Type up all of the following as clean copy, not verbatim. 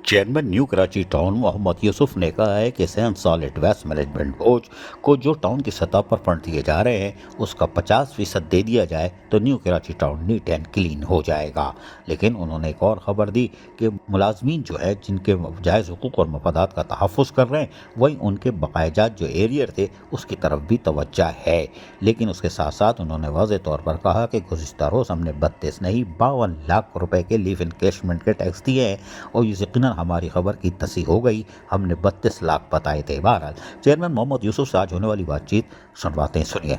Chairman new Karachi town Mohammad Yusuf ने कहा है कि Sindh solid waste management board को जो टाउन की सतह पर फंड दिए जा रहे हैं उसका 50% दे दिया जाए तो new Karachi town neat and clean हो जाएगा। लेकिन उन्होंने एक और ख़बर दी कि मुलाजमीन जो है जिनके जायज़ हुकूक और मफादात का तहफ़्फ़ुज़ कर रहे हैं वहीं उनके बकायजात जो एरियर थे उसकी तरफ भी तवज्जो है। लेकिन उसके साथ साथ उन्होंने वाज़ेह तौर पर कहा कि गुज़िश्ता रोज़ हमने 32 नहीं 52 लाख रुपए के लीव इनकेशमेंट के टैक्स दिए हैं और यकीनन हमारी खबर की तस्दीक हो गई, हमने 32 लाख बताए थे। बहरहाल चेयरमैन मोहम्मद यूसुफ से आज होने वाली बातचीत सुनवाते हैं, सुनिए।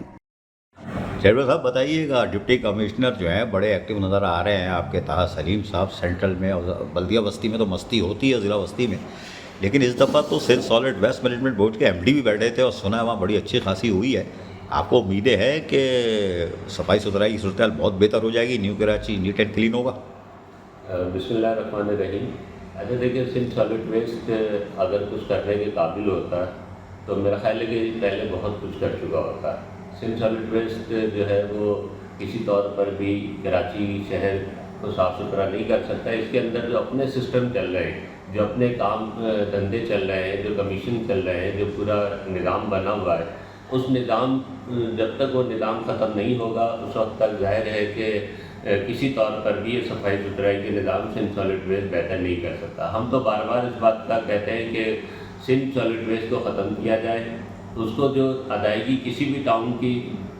चेयरमैन साहब बताइएगा, डिप्टी कमिश्नर जो हैं बड़े एक्टिव नज़र आ रहे हैं आपके ताहा सलीम साहब सेंट्रल में, और बल्दिया बस्ती में तो मस्ती होती है ज़िला बस्ती में, लेकिन इस दफ़ा तो Sindh solid waste management board के एमडी भी बैठे थे और सुना है वहाँ बड़ी अच्छी खासी हुई है। आपको उम्मीदें हैं कि सफाई सुथराई की सूरत बहुत बेहतर हो जाएगी, new Karachi neat and clean होगा? बिस्मिल्लाहिर्रहमानिर्रहीम। अच्छा देखिए, सिंध सॉलिड वेस्ट अगर कुछ करने के काबिल होता तो मेरा ख्याल है कि पहले बहुत कुछ कर चुका होता। सिंध सॉलिड वेस्ट जो है वो किसी तौर पर भी कराची शहर को साफ़ सुथरा नहीं कर सकता। इसके अंदर जो अपने सिस्टम चल रहे हैं, जो अपने काम धंधे चल रहे हैं, जो कमीशन चल रहे हैं, जो पूरा निज़ाम बना हुआ है, उस निज़ाम जब तक वो निज़ाम ख़त्म नहीं होगा उस वक्त तक जाहिर है कि किसी तौर पर भी ये सफाई सुथराई के निज़ाम सिंध सॉलिड वेस्ट बेहतर नहीं कर सकता। हम तो बार बार इस बात का कहते हैं कि सिंध सॉलिड वेस्ट को ख़त्म किया जाए, उसको जो अदायगी किसी भी टाउन की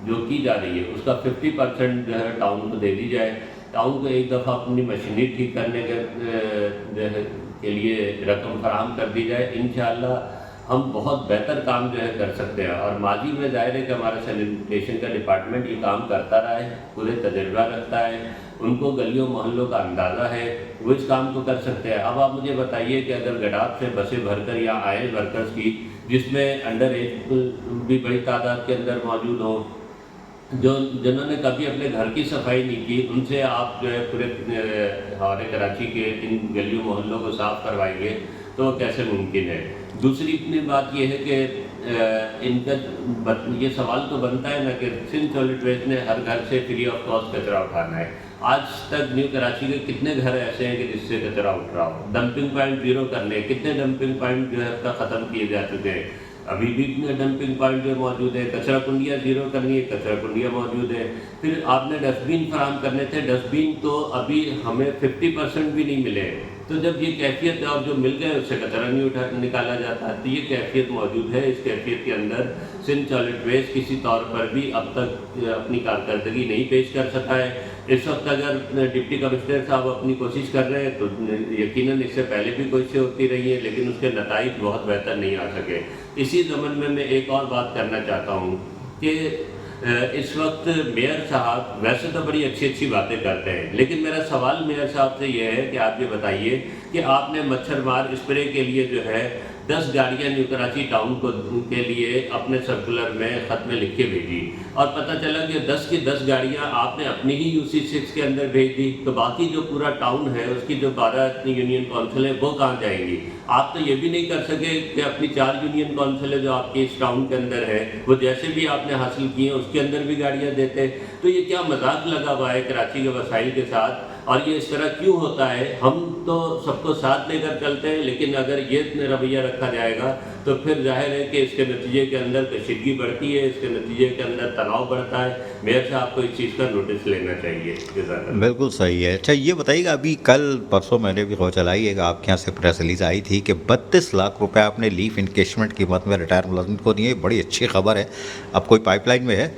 जो की जा रही है उसका 50% जो है टाउन को दे दी जाए। टाउन को एक दफ़ा अपनी मशीनरी ठीक करने के लिए रकम फराहम कर दी जाए, इंशाअल्लाह हम बहुत बेहतर काम जो है कर सकते हैं। और माजी में ज़ाहिर है कि हमारा सैनिटेशन का डिपार्टमेंट ये काम करता रहा है, पूरे तजर्बा रखता है, उनको गलियों मोहल्लों का अंदाज़ा है, वो इस काम को कर सकते हैं। अब आप मुझे बताइए कि अगर गडाफ से बसें भरकर यहाँ आए वर्कर्स की, जिसमें अंडर एज भी बड़ी तादाद के अंदर मौजूद हों, जिन्होंने कभी अपने घर की सफाई नहीं की, उनसे आप जो है पूरे हमारे कराची के इन गलियों मोहल्लों को साफ़ करवाएंगे तो कैसे मुमकिन है। दूसरी इतनी बात यह है कि इनका ये सवाल तो बनता है ना कि सिंध सॉलिड वेस्ट ने हर घर से फ्री ऑफ कॉस्ट कचरा उठाना है। आज तक न्यू कराची के कितने घर ऐसे हैं कि जिससे कचरा उठ रहा हो? डंपिंग पॉइंट जीरो करने, कितने डंपिंग पॉइंट जो है अब तक ख़त्म किए जा चुके हैं, अभी भी डंपिंग पॉइंट जो मौजूद है। कचरा कुंडियाँ जीरो करनी है, कचरा कुंडियाँ मौजूद है। फिर आपने डस्टबिन फराहम करने थे, डस्टबिन तो अभी हमें 50% भी नहीं मिले। तो जब ये कैफियत और जो मिल गए उससे कचरा नहीं निकाला जाता, तो ये कैफियत मौजूद है। इस कैफियत के अंदर सिंध सॉलिड वेस्ट किसी तौर पर भी अब तक अपनी कारकर्दगी नहीं पेश कर सका है। इस वक्त अगर डिप्टी कमिश्नर साहब अपनी कोशिश कर रहे हैं तो यकीनन इससे पहले भी कोशिशें होती रही हैं, लेकिन उसके नताइज बहुत बेहतर नहीं आ सके। इसी ज़मन में मैं एक और बात करना चाहता हूँ कि इस वक्त मेयर साहब वैसे तो बड़ी अच्छी अच्छी बातें करते हैं, लेकिन मेरा सवाल मेयर साहब से यह है कि आप ये बताइए कि आपने मच्छर मार स्प्रे के लिए जो है 10 गाड़ियाँ न्यू कराची टाउन के लिए अपने सर्कुलर में ख़त में लिख के भेजी, और पता चला कि 10 की 10 गाड़ियाँ आपने अपनी ही UC6 के अंदर भेज दी, तो बाकी जो पूरा टाउन है उसकी जो 12 यूनियन काउंसिल है वो कहाँ जाएंगी? आप तो ये भी नहीं कर सके कि अपनी 4 यूनियन काउंसिल है जो आपके इस टाउन के अंदर है वो जैसे भी आपने हासिल किए उसके अंदर भी गाड़ियाँ देते। तो ये क्या मजाक लगा हुआ है कराची के वसाइल के साथ, और ये इस तरह क्यों होता है? हम तो सबको साथ लेकर चलते हैं, लेकिन अगर ये रवैया रखा जाएगा तो फिर जाहिर है कि इसके नतीजे के अंदर कशीदगी बढ़ती है, इसके नतीजे के अंदर तनाव बढ़ता है। मेयर साहब को इस चीज़ का नोटिस लेना चाहिए। बिल्कुल सही है। अच्छा ये बताइएगा, अभी कल परसों मैंने भी खबर चलाई है कि आपके यहाँ से प्रेस रिलीज आई थी कि 32 लाख रुपए आपने लीव इनकेशमेंट की मद में रिटायर मुलाजिम को दिए, बड़ी अच्छी खबर है। अब कोई पाइपलाइन में है?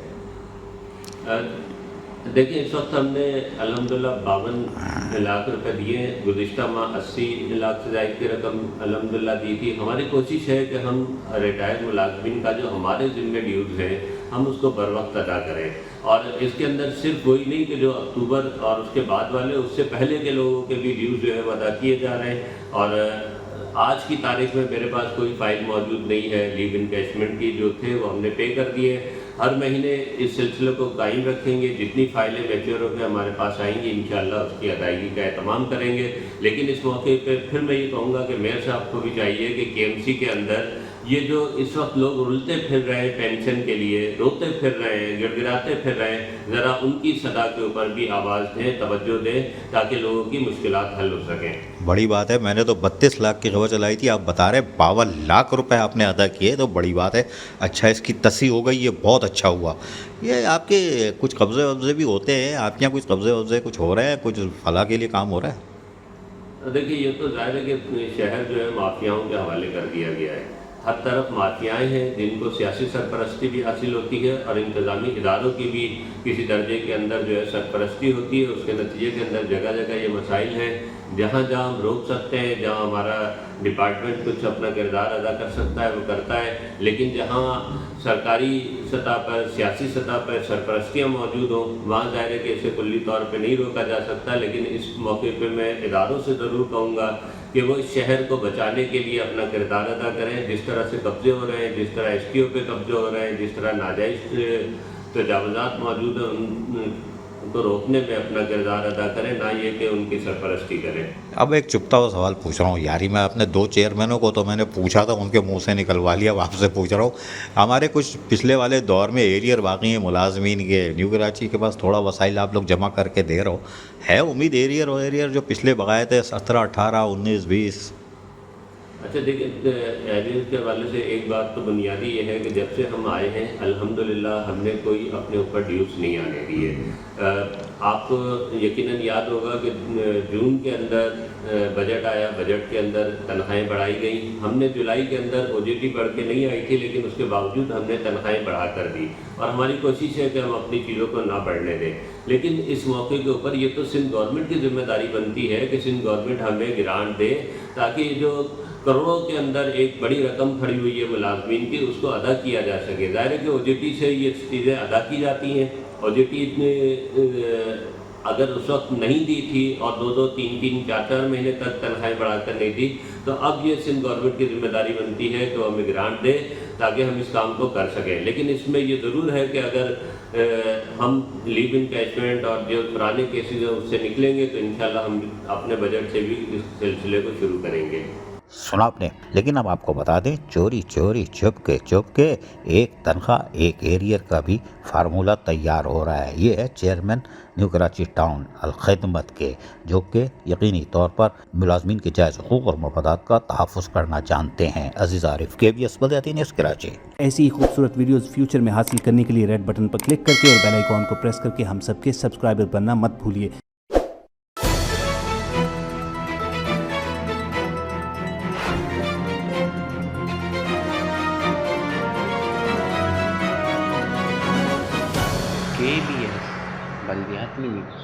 देखिए, इस वक्त हमने अल्हम्दुलिल्लाह 52 लाख रुपए दिए। गुज़िश्ता माह 80 लाख से ज़ायद की रकम अल्हम्दुलिल्लाह दी थी। हमारी कोशिश है कि हम रिटायर्ड मुलाजमीन का जो हमारे ज़िम्मे ड्यूज़ हैं हम उसको बर वक्त अदा करें, और इसके अंदर सिर्फ वही नहीं कि जो अक्टूबर और उसके बाद वाले, उससे पहले के लोगों के भी ड्यूज़ जो है वो अदा किए जा रहे हैं। और आज की तारीख में मेरे पास कोई फ़ाइल मौजूद नहीं है लीव इनकेशमेंट की, जो थे वो हमने पे कर दिए। हर महीने इस सिलसिले को कायम रखेंगे, जितनी फ़ाइलें मैच्योर होकर हमारे पास आएंगी इंशाअल्लाह उसकी अदायगी का एहतमाम करेंगे। लेकिन इस मौके पर फिर मैं ये कहूँगा कि मेयर साहब को भी चाहिए कि KMC के अंदर یہ جو اس وقت لوگ رلتے پھر رہے ہیں پینشن کے لیے، روتے پھر رہے ہیں، گڑ گڑاتے پھر رہے ہیں، ذرا ان کی صدا کے اوپر بھی آواز دیں، توجہ دیں، تاکہ لوگوں کی مشکلات حل ہو سکیں۔ بڑی بات ہے، میں نے تو 32 لاکھ کی خبر چلائی تھی، آپ بتا رہے 52 لاکھ روپے آپ نے ادا کیے، تو بڑی بات ہے۔ اچھا، اس کی تصحیح ہو گئی، یہ بہت اچھا ہوا۔ یہ آپ کے کچھ قبضے وبضے بھی ہوتے ہیں، آپ کے یہاں کچھ قبضے وبضے کچھ ہو رہے ہیں، کچھ فلاح کے لیے کام ہو رہا ہے؟ دیکھیے، یہ تو ظاہر ہے کہ شہر جو ہے مافیاؤں کے حوالے کر دیا گیا ہے۔ ہر طرف مافیائیں ہیں جن کو سیاسی سرپرستی بھی حاصل ہوتی ہے اور انتظامی اداروں کی بھی کسی درجے کے اندر جو ہے سرپرستی ہوتی ہے۔ اس کے نتیجے کے اندر جگہ جگہ یہ مسائل ہیں۔ جہاں جہاں ہم روک سکتے ہیں، جہاں ہمارا ڈپارٹمنٹ کچھ اپنا کردار ادا کر سکتا ہے وہ کرتا ہے، لیکن جہاں سرکاری سطح پر، سیاسی سطح پر سرپرستیاں موجود ہوں، وہاں ظاہر ہے کہ اسے کلی طور پہ نہیں روکا جا سکتا۔ لیکن اس موقع پہ میں اداروں سے ضرور کہوں گا کہ وہ اس شہر کو بچانے کے لیے اپنا کردار ادا کریں۔ جس طرح سے قبضے ہو رہے ہیں، جس طرح ایس ٹی او پہ قبضے ہو رہے ہیں، جس طرح ناجائز تجاوزات موجود ہیں، ان کو روکنے میں اپنا کردار ادا کریں، نہ یہ کہ ان کی سرپرستی کریں۔ اب ایک چپتا ہوا سوال پوچھ رہا ہوں یاری، میں اپنے 2 چیئرمینوں کو تو میں نے پوچھا تھا، ان کے منہ سے نکلوا لیا، اب آپ سے پوچھ رہا ہوں۔ ہمارے کچھ پچھلے والے دور میں ایریئر باقی ہیں ملازمین کے، نیو کراچی کے پاس تھوڑا وسائل آپ لوگ جمع کر کے دے رہے ہو، ہے امید ایریئر جو پچھلے بقائے تھے 17، 18، 19، 20؟ اچھا دیکھیں، ایریز کے حوالے سے ایک بات تو بنیادی یہ ہے کہ جب سے ہم آئے ہیں الحمدللہ ہم نے کوئی اپنے اوپر ڈیوز نہیں آنے دیے۔ آپ کو یقیناً یاد ہوگا کہ جون کے اندر بجٹ آیا، بجٹ کے اندر تنخواہیں بڑھائی گئیں۔ ہم نے جولائی کے اندر او جی ٹی بڑھ کے نہیں آئی تھی، لیکن اس کے باوجود ہم نے تنخواہیں بڑھا کر دی، اور ہماری کوشش ہے کہ ہم اپنی چیزوں کو نہ بڑھنے دیں۔ لیکن اس موقع کے اوپر یہ تو سندھ گورنمنٹ کی ذمہ داری بنتی ہے کہ سندھ گورنمنٹ ہمیں گرانٹ دے، تاکہ جو کروڑوں کے اندر ایک بڑی رقم کھڑی ہوئی ہے ملازمین کی، اس کو ادا کیا جا سکے۔ ظاہر ہے کہ او جی ٹی سے یہ چیزیں ادا کی جاتی ہیں۔ او جی ٹی اگر اس وقت نہیں دی تھی اور 2 3 4 مہینے تک تنخواہیں بڑھا کر نہیں دی، تو اب یہ سندھ گورنمنٹ کی ذمہ داری بنتی ہے کہ وہ ہمیں گرانٹ دے تاکہ ہم اس کام کو کر سکیں۔ لیکن اس میں یہ ضرور ہے کہ اگر ہم لیو انکیشمنٹ اور جو پرانے کیسز ہیں اس سے نکلیں گے تو انشاءاللہ ہم اپنے بجٹ سے بھی اس سلسلے کو شروع کریں گے۔ سنا آپ نے، لیکن اب آپ کو بتا دیں چوری چوری چپ کے ایک تنخواہ ایک ایریئر کا بھی فارمولہ تیار ہو رہا ہے۔ یہ ہے chairman new Karachi town Al-Khidmat کے، جو کہ یقینی طور پر ملازمین کے جائز حقوق اور مفادات کا تحفظ کرنا جانتے ہیں۔ عزیز عارف، KBS بلدیاتی نیوز کراچی۔ ایسی ہی خوبصورت ویڈیوز فیوچر میں حاصل کرنے کے لیے ریڈ بٹن پر کلک کر کے اور بیل آئیکن کو پریس کر کے ہم سب کے سبسکرائبر بننا مت بھولیے۔ KBS بلدیاتی نیوز۔